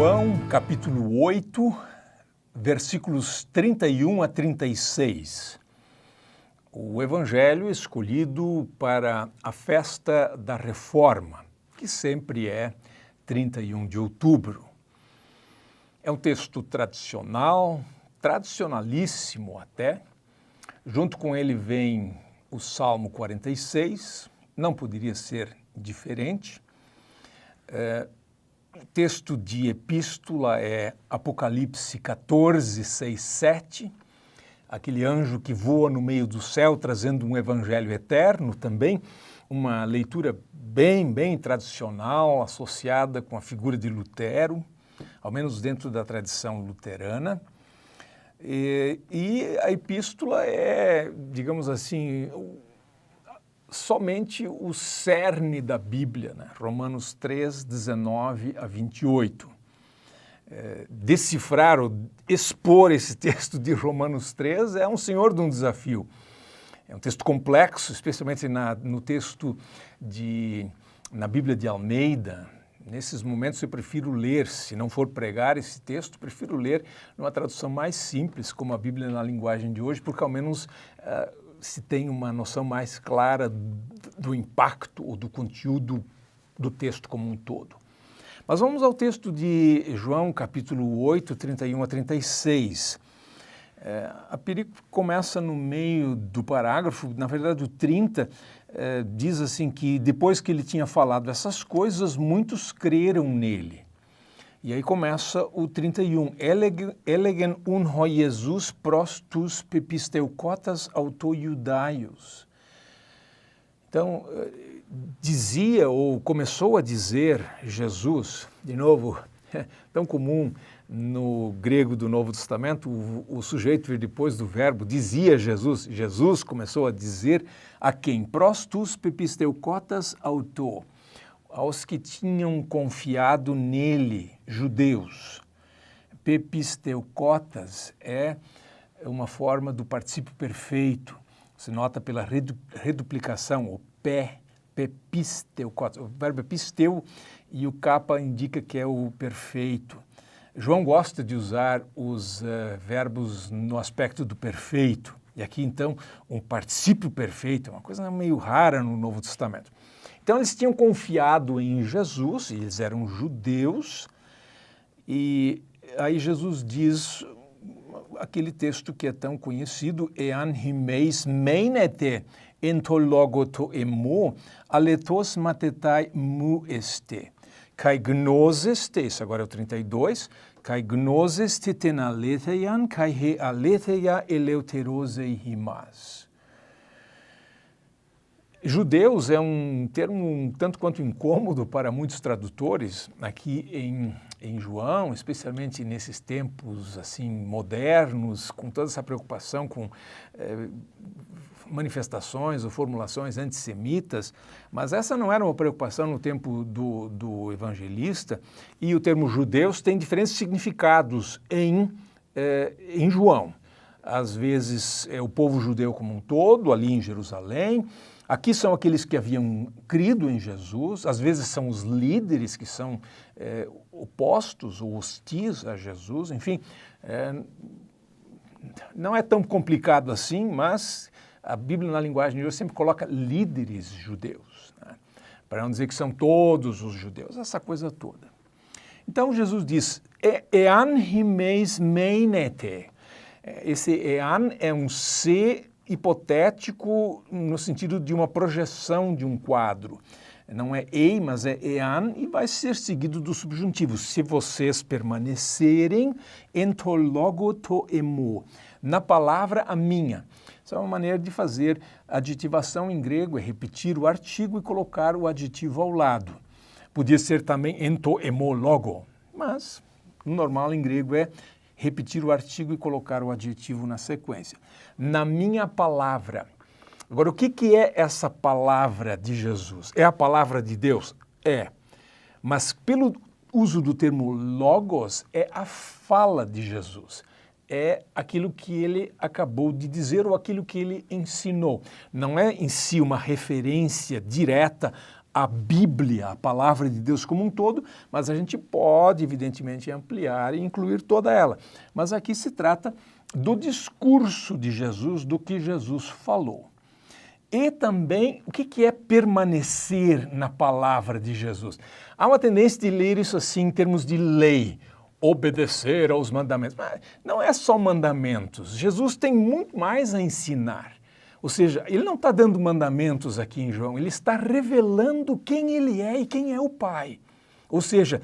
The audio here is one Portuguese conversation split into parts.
João, capítulo 8, versículos 31 a 36. O evangelho escolhido para a festa da Reforma, que sempre é 31 de outubro. É um texto tradicional, tradicionalíssimo até. Junto com ele vem o Salmo 46, não poderia ser diferente. O texto de epístola é Apocalipse 14, 6, 7, aquele anjo que voa no meio do céu trazendo um evangelho eterno também, uma leitura bem tradicional, associada com a figura de Lutero, ao menos dentro da tradição luterana. E a epístola é, digamos assim, somente o cerne da Bíblia, né? Romanos 3, 19 a 28. Decifrar ou expor esse texto de Romanos 3 é um senhor de um desafio. É um texto complexo, especialmente no texto na Bíblia de Almeida. Nesses momentos eu prefiro ler, se não for pregar esse texto, prefiro ler numa tradução mais simples, como a Bíblia na linguagem de hoje, porque ao menos se tem uma noção mais clara do impacto ou do conteúdo do texto como um todo. Mas vamos ao texto de João, capítulo 8, 31 a 36. A perícope começa no meio do parágrafo, na verdade o 30, diz assim que depois que ele tinha falado essas coisas, muitos creram nele. E aí começa o 31. Elegen ho Jesus pros tus pepisteukotas auto judaios. Então, dizia ou começou a dizer Jesus, de novo, tão comum no grego do Novo Testamento, o sujeito vir depois do verbo, dizia Jesus, Jesus começou a dizer a quem? Pros tus pepisteukotas auto, aos que tinham confiado nele, judeus. Pepisteukotas é uma forma do particípio perfeito. Se nota pela reduplicação, o pepisteukotas. O verbo é pisteu e o capa indica que é o perfeito. João gosta de usar os verbos no aspecto do perfeito. E aqui, então, um particípio perfeito, é uma coisa meio rara no Novo Testamento. Então, eles tinham confiado em Jesus, eles eram judeus, e aí Jesus diz aquele texto que é tão conhecido, ean himeis meinete entologoto emo, aletos matetai mu este. Kai gnoseste, isso agora é o 32, kai gnoseste ten aletheian, kai he aletheia eleuterosei himas. Judeus é um termo um tanto quanto incômodo para muitos tradutores aqui em João, especialmente nesses tempos assim modernos, com toda essa preocupação com manifestações ou formulações antissemitas, mas essa não era uma preocupação no tempo do evangelista, e o termo judeus tem diferentes significados em João. Às vezes é o povo judeu como um todo, ali em Jerusalém. Aqui são aqueles que haviam crido em Jesus, às vezes são os líderes que são opostos ou hostis a Jesus, enfim, não é tão complicado assim, mas a Bíblia na linguagem de hoje sempre coloca líderes judeus, né? Para não dizer que são todos os judeus, essa coisa toda. Então Jesus diz, ean himeis meinete. Esse ean é um se hipotético no sentido de uma projeção de um quadro. Não é ei, mas é ean e vai ser seguido do subjuntivo. Se vocês permanecerem, entologoto emo. Na palavra a minha. Isso é uma maneira de fazer aditivação em grego, é repetir o artigo e colocar o aditivo ao lado. Podia ser também ento emo logo, mas o normal em grego é repetir o artigo e colocar o adjetivo na sequência. Na minha palavra. Agora, o que é essa palavra de Jesus? É a palavra de Deus? É. Mas pelo uso do termo logos, é a fala de Jesus. É aquilo que ele acabou de dizer ou aquilo que ele ensinou. Não é em si uma referência direta a Bíblia, a palavra de Deus como um todo, mas a gente pode, evidentemente, ampliar e incluir toda ela. Mas aqui se trata do discurso de Jesus, do que Jesus falou. E também, o que é permanecer na palavra de Jesus? Há uma tendência de ler isso assim em termos de lei, obedecer aos mandamentos. Mas não é só mandamentos, Jesus tem muito mais a ensinar. Ou seja, ele não está dando mandamentos aqui em João, ele está revelando quem ele é e quem é o Pai. Ou seja,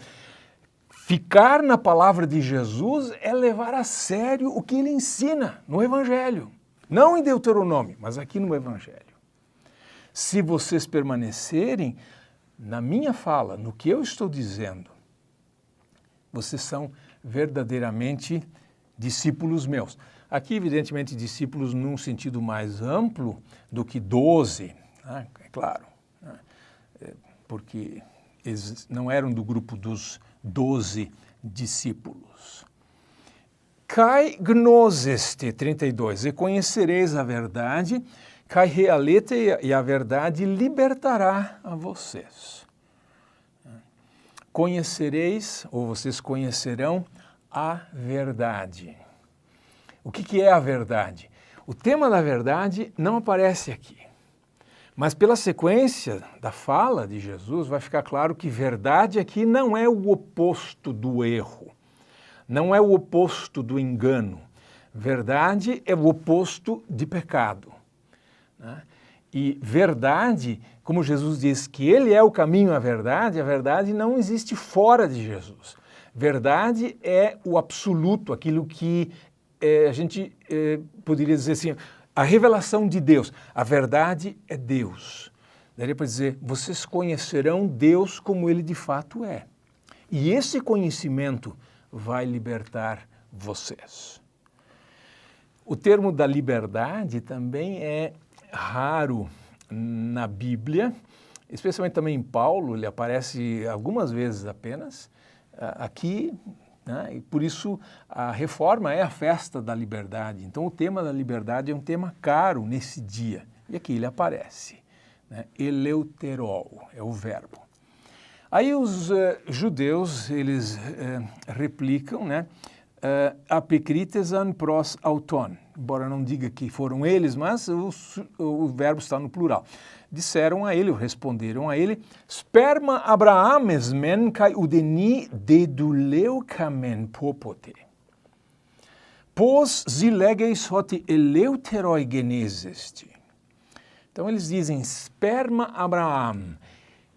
ficar na palavra de Jesus é levar a sério o que ele ensina no Evangelho. Não em Deuteronômio, mas aqui no Evangelho. Se vocês permanecerem na minha fala, no que eu estou dizendo, vocês são verdadeiramente discípulos meus. Aqui, evidentemente, discípulos num sentido mais amplo do que 12, né? É claro, né? Porque eles não eram do grupo dos 12 discípulos. Kai gnoseste, 32, e conhecereis a verdade, kai realete, e a verdade libertará a vocês. Conhecereis, ou vocês conhecerão, a verdade. O que é a verdade? O tema da verdade não aparece aqui, mas pela sequência da fala de Jesus vai ficar claro que verdade aqui não é o oposto do erro, não é o oposto do engano. Verdade é o oposto de pecado, né? E verdade, como Jesus diz que ele é o caminho à verdade, a verdade não existe fora de Jesus. Verdade é o absoluto, aquilo que a gente poderia dizer assim, a revelação de Deus. A verdade é Deus. Daria para dizer, vocês conhecerão Deus como ele de fato é. E esse conhecimento vai libertar vocês. O termo da liberdade também é raro na Bíblia, especialmente também em Paulo, ele aparece algumas vezes apenas, aqui, né? E por isso a reforma é a festa da liberdade. Então o tema da liberdade é um tema caro nesse dia, e aqui ele aparece, né? Eleuterol é o verbo. Aí os judeus, eles replicam, né? Apikritesan pros auton, embora não diga que foram eles, mas o verbo está no plural. Disseram a ele, ou responderam a ele, sperma Abrahames men kai udeni deduleu kamen popote. Pos zilegeis hoti eleuteroi genesesti. Então eles dizem, sperma Abraham.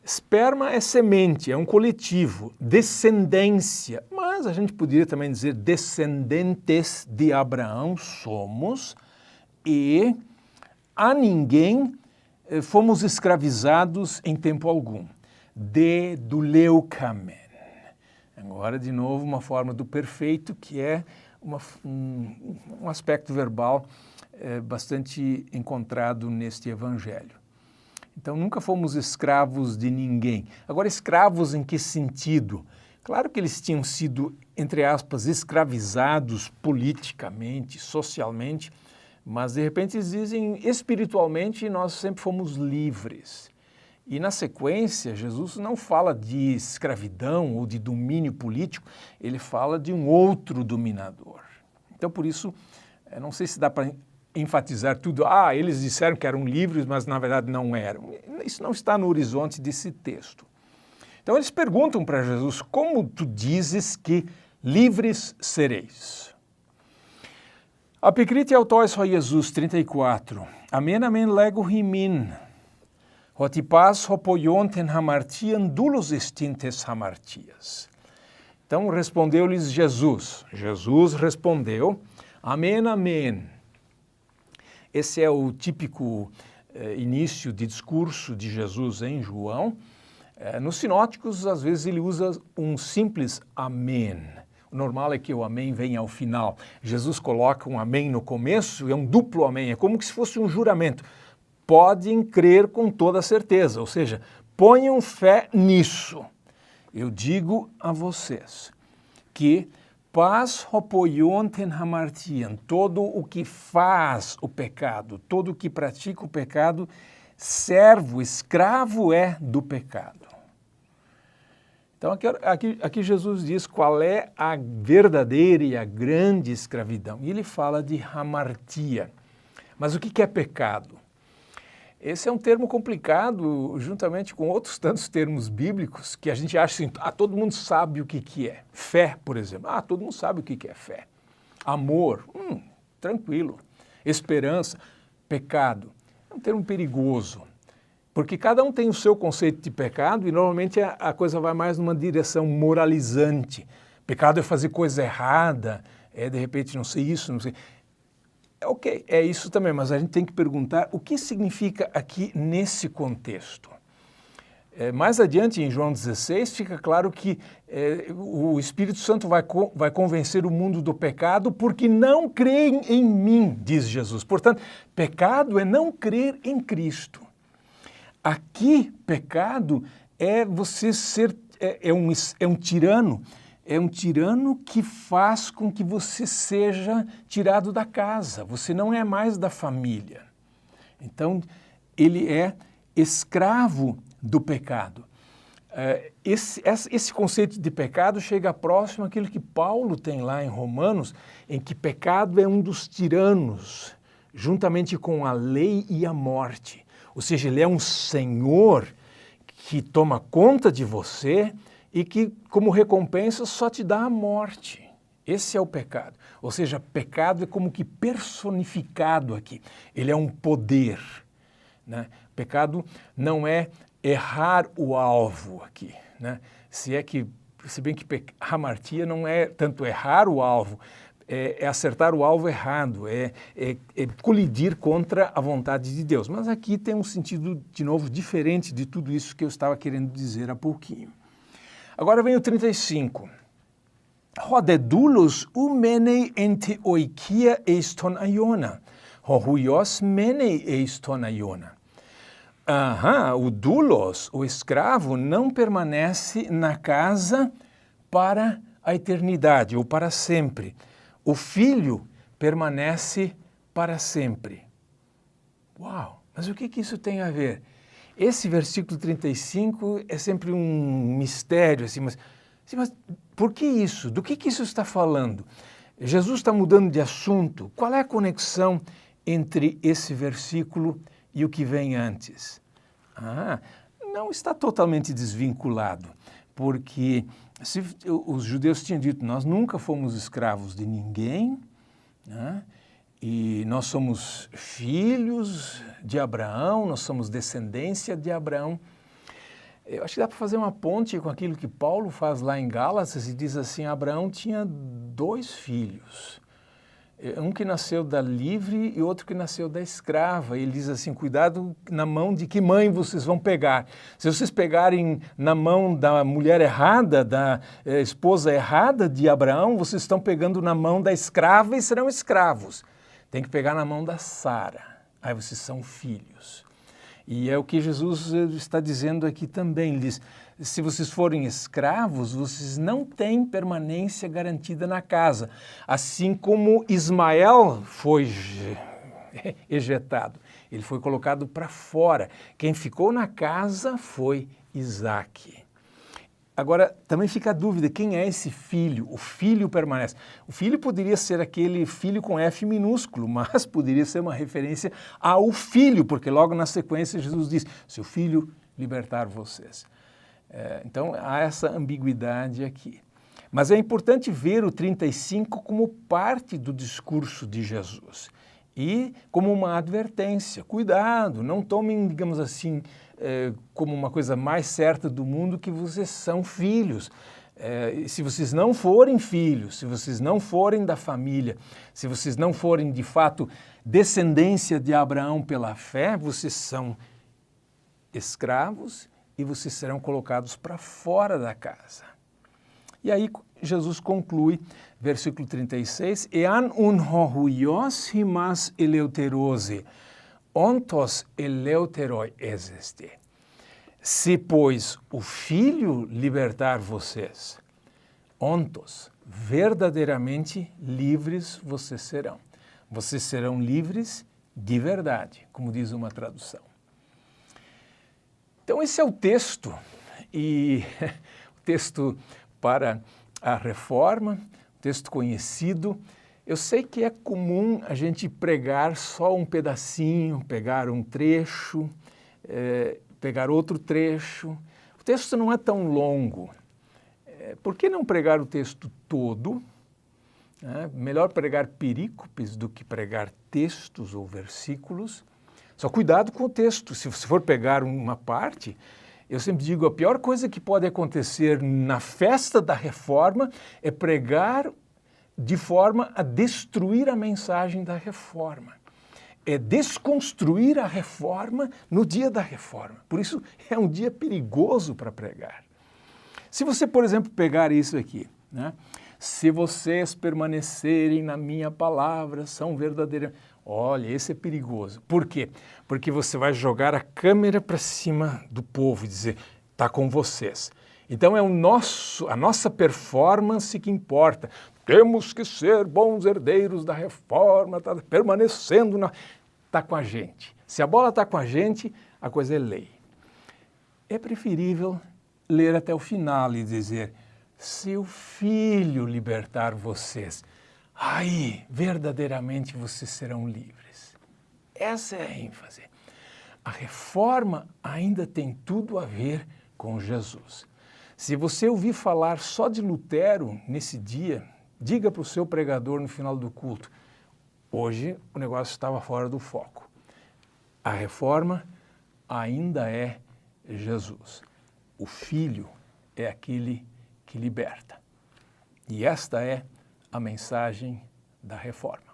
Sperma é semente, é um coletivo, descendência, mas a gente poderia também dizer descendentes de Abraão somos e a ninguém fomos escravizados em tempo algum. Deduleukamen. Agora, de novo, uma forma do perfeito que é um aspecto verbal bastante encontrado neste evangelho. Então, nunca fomos escravos de ninguém. Agora, escravos em que sentido? Claro que eles tinham sido, entre aspas, escravizados politicamente, socialmente, mas, de repente, eles dizem, espiritualmente, nós sempre fomos livres. E, na sequência, Jesus não fala de escravidão ou de domínio político, ele fala de um outro dominador. Então, por isso, não sei se dá para enfatizar tudo, eles disseram que eram livres, mas na verdade não eram. Isso não está no horizonte desse texto. Então eles perguntam para Jesus, como tu dizes que livres sereis? Apikrite autois ho Jesus 34, amen amen lego himin, hotipas hopoionten hamartian dulos extintes hamartias. Então respondeu-lhes Jesus. Jesus respondeu, amen amen. Esse é o típico início de discurso de Jesus em João. Nos sinóticos, às vezes, ele usa um simples amém. O normal é que o amém venha ao final. Jesus coloca um amém no começo e é um duplo amém. É como se fosse um juramento. Podem crer com toda certeza, ou seja, ponham fé nisso. Eu digo a vocês que pas hopoionten hamartian, todo o que faz o pecado, todo o que pratica o pecado, servo, escravo é do pecado. Então aqui Jesus diz qual é a verdadeira e a grande escravidão. E ele fala de hamartia. Mas o que é pecado? Esse é um termo complicado, juntamente com outros tantos termos bíblicos, que a gente acha assim, todo mundo sabe o que é. Fé, por exemplo. Todo mundo sabe o que é fé. Amor, tranquilo. Esperança, pecado. É um termo perigoso, porque cada um tem o seu conceito de pecado e normalmente a coisa vai mais numa direção moralizante. Pecado é fazer coisa errada, de repente não sei isso, não sei... Ok, é isso também, mas a gente tem que perguntar o que significa aqui nesse contexto. Mais adiante, em João 16, fica claro que o Espírito Santo vai convencer o mundo do pecado porque não creem em mim, diz Jesus. Portanto, pecado é não crer em Cristo. Aqui, pecado é você ser, é um tirano. É um tirano que faz com que você seja tirado da casa. Você não é mais da família. Então, ele é escravo do pecado. Esse conceito de pecado chega próximo àquilo que Paulo tem lá em Romanos, em que pecado é um dos tiranos, juntamente com a lei e a morte. Ou seja, ele é um senhor que toma conta de você e que, como recompensa, só te dá a morte. Esse é o pecado. Ou seja, pecado é como que personificado aqui. Ele é um poder, né? Pecado não é errar o alvo aqui, né? Se bem que hamartia não é tanto errar o alvo, é acertar o alvo errado, é colidir contra a vontade de Deus. Mas aqui tem um sentido, de novo, diferente de tudo isso que eu estava querendo dizer há pouquinho. Agora vem o 35. Rodedulos umenei ente oikia eiston aiona. Hohuios menei eiston aiona. O doulos, o escravo, não permanece na casa para a eternidade ou para sempre. O filho permanece para sempre. Uau! Mas o que isso tem a ver? Esse versículo 35 é sempre um mistério, assim, mas por que isso? Do que isso está falando? Jesus está mudando de assunto. Qual é a conexão entre esse versículo e o que vem antes? Não está totalmente desvinculado, porque os judeus tinham dito, nós nunca fomos escravos de ninguém, né? E nós somos filhos de Abraão, nós somos descendência de Abraão. Eu acho que dá para fazer uma ponte com aquilo que Paulo faz lá em Gálatas e diz assim, Abraão tinha 2 filhos. Um que nasceu da livre e outro que nasceu da escrava. Ele diz assim, cuidado na mão de que mãe vocês vão pegar. Se vocês pegarem na mão da mulher errada, da esposa errada de Abraão, vocês estão pegando na mão da escrava e serão escravos. Tem que pegar na mão da Sara. Aí vocês são filhos. E é o que Jesus está dizendo aqui também. Ele diz, se vocês forem escravos, vocês não têm permanência garantida na casa. Assim como Ismael foi ejetado. Ele foi colocado para fora. Quem ficou na casa foi Isaque. Agora, também fica a dúvida, quem é esse filho? O filho permanece. O filho poderia ser aquele filho com F minúsculo, mas poderia ser uma referência ao filho, porque logo na sequência Jesus diz, seu filho libertar vocês. Então, há essa ambiguidade aqui. Mas é importante ver o 35 como parte do discurso de Jesus e como uma advertência. Cuidado, não tomem, digamos assim, como uma coisa mais certa do mundo que vocês são filhos. Se vocês não forem filhos, se vocês não forem da família, se vocês não forem de fato descendência de Abraão pela fé, vocês são escravos e vocês serão colocados para fora da casa. E aí Jesus conclui, versículo 36, Ean hohuios himas eleuterose, ontos eleuteroi exeste. Se, pois, o Filho libertar vocês, ontos, verdadeiramente livres vocês serão. Vocês serão livres de verdade, como diz uma tradução. Então esse é o texto, e o texto para a reforma, texto conhecido. Eu sei que é comum a gente pregar só um pedacinho, pegar um trecho, pegar outro trecho. O texto não é tão longo. Por que não pregar o texto todo? Melhor pregar perícopes do que pregar textos ou versículos. Só cuidado com o texto. Se você for pegar uma parte, eu sempre digo, a pior coisa que pode acontecer na festa da reforma é pregar de forma a destruir a mensagem da reforma. É desconstruir a reforma no dia da reforma. Por isso é um dia perigoso para pregar. Se você, por exemplo, pegar isso aqui, né? Se vocês permanecerem na minha palavra, são verdadeiros. Olha, esse é perigoso. Por quê? Porque você vai jogar a câmera para cima do povo e dizer, está com vocês. Então é a nossa performance que importa. Temos que ser bons herdeiros da reforma, tá permanecendo está com a gente. Se a bola está com a gente, a coisa é lei. É preferível ler até o final e dizer, se o Filho libertar vocês, aí verdadeiramente vocês serão livres. Essa é a ênfase. A reforma ainda tem tudo a ver com Jesus. Se você ouvir falar só de Lutero nesse dia, diga para o seu pregador no final do culto, hoje o negócio estava fora do foco. A reforma ainda é Jesus. O Filho é aquele que liberta. E esta é a mensagem da reforma.